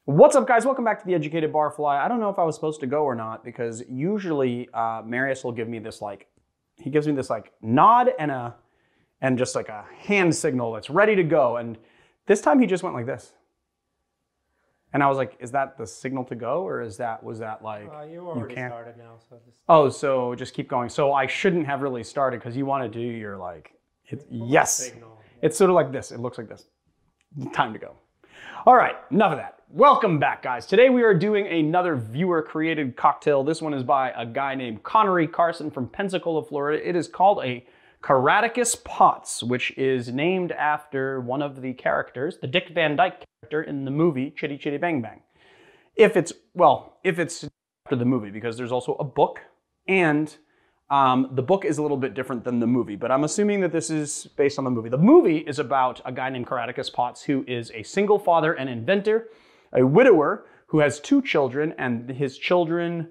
What's up, guys? Welcome back to the Educated Barfly. I don't know if I was supposed to go or not because usually Marius will give me this he gives me this nod and just like a hand signal that's ready to go. And this time he just went like this. And I was like, is that the signal to go, or was that like you already started now, so just... Oh, so just keep going. So I shouldn't have really started because you want to do your yes. Signal. It's sort of like this. It looks like this. Time to go. All right, enough of that. Welcome back, guys. Today we are doing another viewer-created cocktail. This one is by a guy named Connery Carson from Pensacola, Florida. It is called a Caractacus Potts, which is named after one of the characters, the Dick Van Dyke character in the movie Chitty Chitty Bang Bang. If it's after the movie, because there's also a book, and the book is a little bit different than the movie, but I'm assuming that this is based on the movie. The movie is about a guy named Caractacus Potts who is a single father and inventor, a widower who has two children, and his children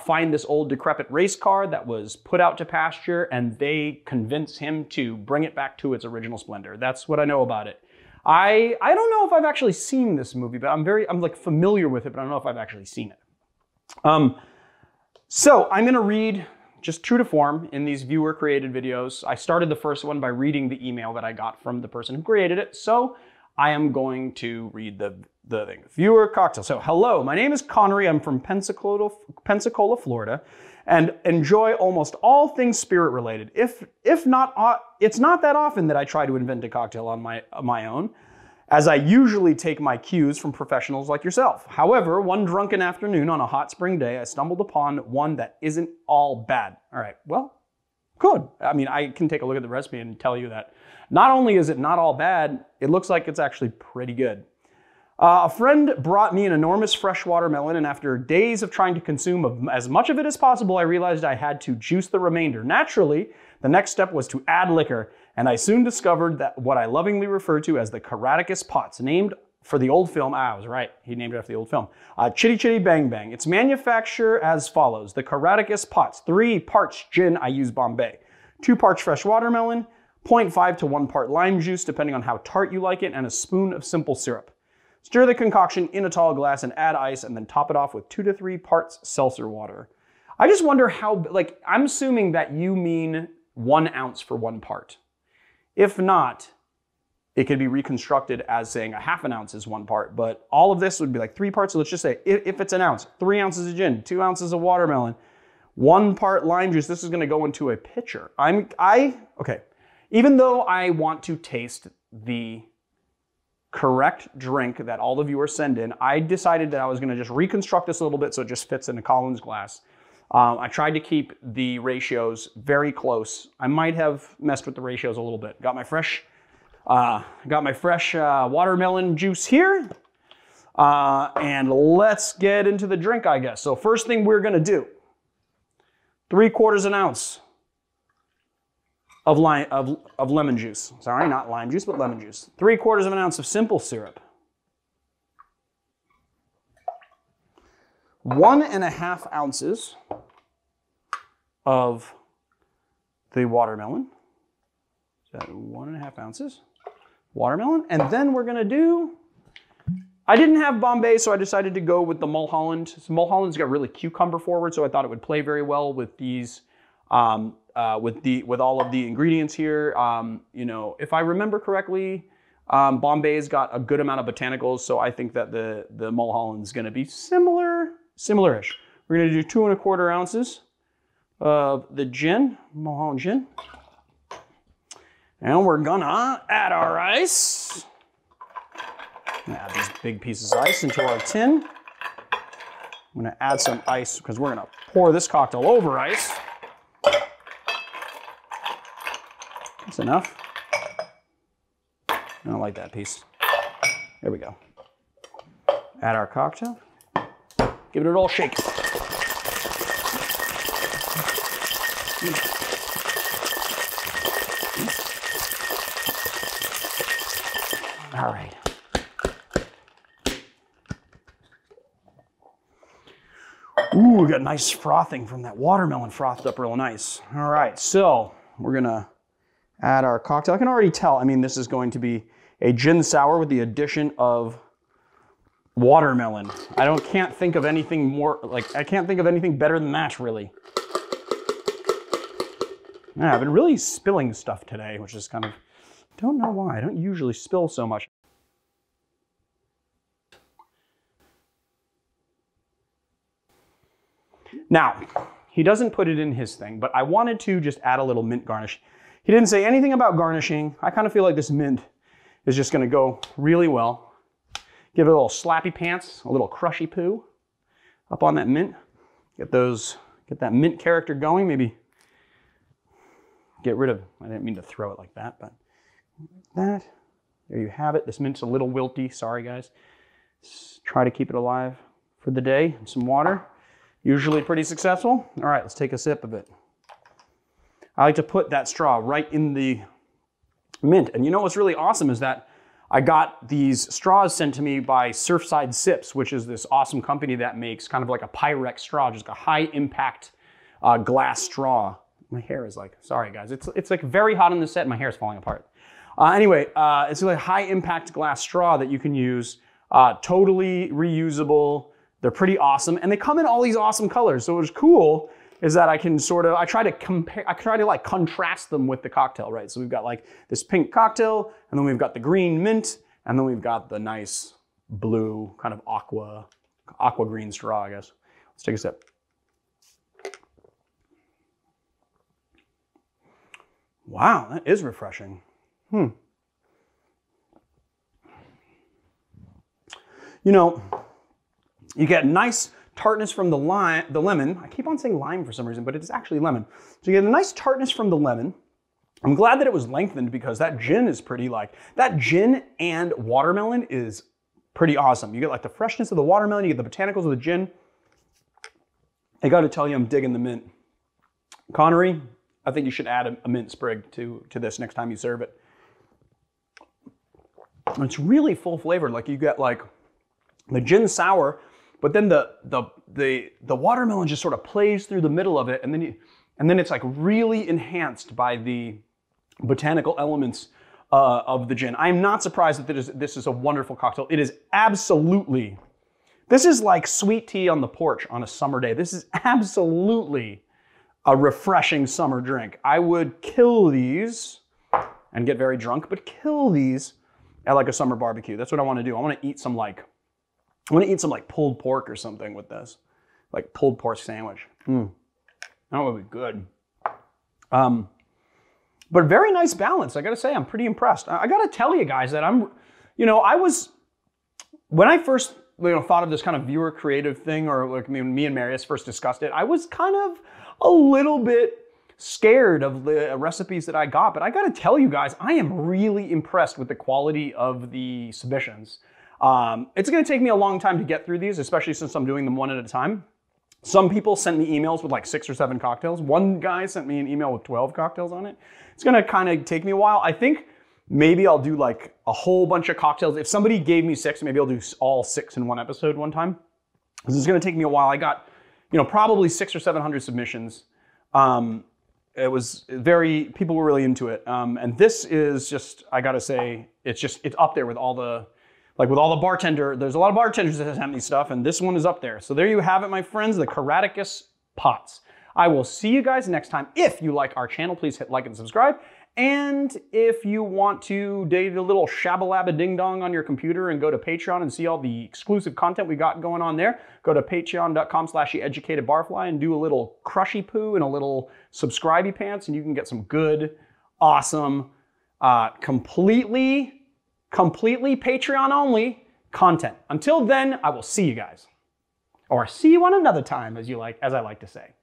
find this old decrepit race car that was put out to pasture, and they convince him to bring it back to its original splendor. That's what I know about it. I don't know if I've actually seen this movie, but I'm familiar with it, but I don't know if I've actually seen it. So I'm gonna read, just true to form, in these viewer-created videos. I started the first one by reading the email that I got from the person who created it, so I am going to read the thing. Viewer cocktail. So, hello, my name is Connery. I'm from Pensacola, Florida, and enjoy almost all things spirit-related. If not, it's not that often that I try to invent a cocktail on my own, as I usually take my cues from professionals like yourself. However, one drunken afternoon on a hot spring day, I stumbled upon one that isn't all bad. All right, well, good. I mean, I can take a look at the recipe and tell you that not only is it not all bad, it looks like it's actually pretty good. A friend brought me an enormous fresh watermelon, and after days of trying to consume as much of it as possible, I realized I had to juice the remainder. Naturally, the next step was to add liquor, and I soon discovered that what I lovingly refer to as the Caractacus Potts, named for the old film. I was right, he named it after the old film. Chitty Chitty Bang Bang. Its manufacture as follows. The Caractacus Potts, 3 parts gin, I use Bombay, 2 parts fresh watermelon, 0.5 to 1 part lime juice, depending on how tart you like it, and a spoon of simple syrup. Stir the concoction in a tall glass and add ice, and then top it off with 2 to 3 parts seltzer water. I just wonder how, I'm assuming that you mean 1 ounce for 1 part. If not, it could be reconstructed as saying a half an ounce is 1 part, but all of this would be like 3 parts. So let's just say, if it's an ounce, 3 ounces of gin, 2 ounces of watermelon, 1 part lime juice. This is gonna go into a pitcher. Okay. Even though I want to taste the correct drink that all the viewers send in, I decided that I was gonna just reconstruct this a little bit so it just fits in a Collins glass. I tried to keep the ratios very close. I might have messed with the ratios a little bit. Got my fresh watermelon juice here. And let's get into the drink, I guess. So first thing we're gonna do, 3/4 ounce of lemon juice. Sorry, not lime juice, but lemon juice. 3/4 ounce of simple syrup. 1.5 ounces of the watermelon. Is that 1.5 ounces? Watermelon. And then we're gonna do, I didn't have Bombay, so I decided to go with the Mulholland. So Mulholland's got really cucumber forward, so I thought it would play very well with these, with all of the ingredients here. You know, if I remember correctly, Bombay's got a good amount of botanicals, so I think that the Mulholland's gonna be similar-ish. We're gonna do 2.25 ounces of the gin, Mulholland gin. And we're gonna add our ice. Add these big pieces of ice into our tin. I'm gonna add some ice because we're gonna pour this cocktail over ice. That's enough. I don't like that piece. There we go. Add our cocktail. Give it a roll shake. All right. Ooh, we got nice frothing from that watermelon, frothed up real nice. All right, so we're gonna add our cocktail. I can already tell, I mean, this is going to be a gin sour with the addition of watermelon. Can't think of anything more, like, I can't think of anything better than that, really. Yeah, I've been really spilling stuff today, which is kind of, don't know why. I don't usually spill so much. Now, he doesn't put it in his thing, but I wanted to just add a little mint garnish. He didn't say anything about garnishing. I kind of feel like this mint is just gonna go really well. Give it a little slappy pants, a little crushy poo up on that mint. Get that mint character going, maybe get rid of, I didn't mean to throw it like that, but that, there you have it. This mint's a little wilty, sorry guys. Just try to keep it alive for the day. Some water. Usually pretty successful. All right, let's take a sip of it. I like to put that straw right in the mint. And you know what's really awesome is that I got these straws sent to me by Surfside Sips, which is this awesome company that makes kind of like a Pyrex straw, just a high impact glass straw. My hair is like, sorry guys, it's like very hot on the set and my hair is falling apart. Anyway, it's like a high impact glass straw that you can use, totally reusable. They're pretty awesome, and they come in all these awesome colors. So what's cool is that I can sort of, I try to like contrast them with the cocktail, right? So we've got like this pink cocktail, and then we've got the green mint, and then we've got the nice blue kind of aqua green straw, I guess. Let's take a sip. Wow, that is refreshing. You know, you get nice tartness from the lemon. I keep on saying lime for some reason, but it is actually lemon. So you get a nice tartness from the lemon. I'm glad that it was lengthened because that gin is pretty that gin and watermelon is pretty awesome. You get like the freshness of the watermelon, you get the botanicals of the gin. I gotta tell you, I'm digging the mint. Connery, I think you should add a mint sprig to this next time you serve it. It's really full flavored. Like you get like the gin sour, but then the watermelon just sort of plays through the middle of it, and then it's like really enhanced by the botanical elements of the gin. I'm not surprised that this is a wonderful cocktail. It is absolutely, this is like sweet tea on the porch on a summer day. This is absolutely a refreshing summer drink. I would kill these and get very drunk, but kill these at like a summer barbecue. That's what I want to do. I want to eat some like pulled pork or something with this, like pulled pork sandwich. That would be good. But very nice balance. I gotta say, I'm pretty impressed. I gotta tell you guys that when I first thought of this kind of viewer creative thing, or like me and Marius first discussed it, I was kind of a little bit scared of the recipes that I got, but I gotta tell you guys, I am really impressed with the quality of the submissions. It's gonna take me a long time to get through these, especially since I'm doing them one at a time. Some people sent me emails with like 6 or 7 cocktails. One guy sent me an email with 12 cocktails on it. It's gonna kind of take me a while. I think maybe I'll do like a whole bunch of cocktails. If somebody gave me 6, maybe I'll do all 6 in one episode one time. This is gonna take me a while. I got, probably 600 or 700 submissions. It was people were really into it. And this is just, I gotta say, it's up there with all the, there's a lot of bartenders that sent me stuff, and this one is up there. So there you have it, my friends, the Caractacus Potts. I will see you guys next time. If you like our channel, please hit like and subscribe. And if you want to do a little shabba-labba ding-dong on your computer and go to Patreon and see all the exclusive content we got going on there, go to patreon.com/theeducatedbarfly and do a little crushy poo and a little subscribey pants, and you can get some good, awesome, completely Patreon only content. Until then, I will see you guys. Or see you on another time, as I like to say.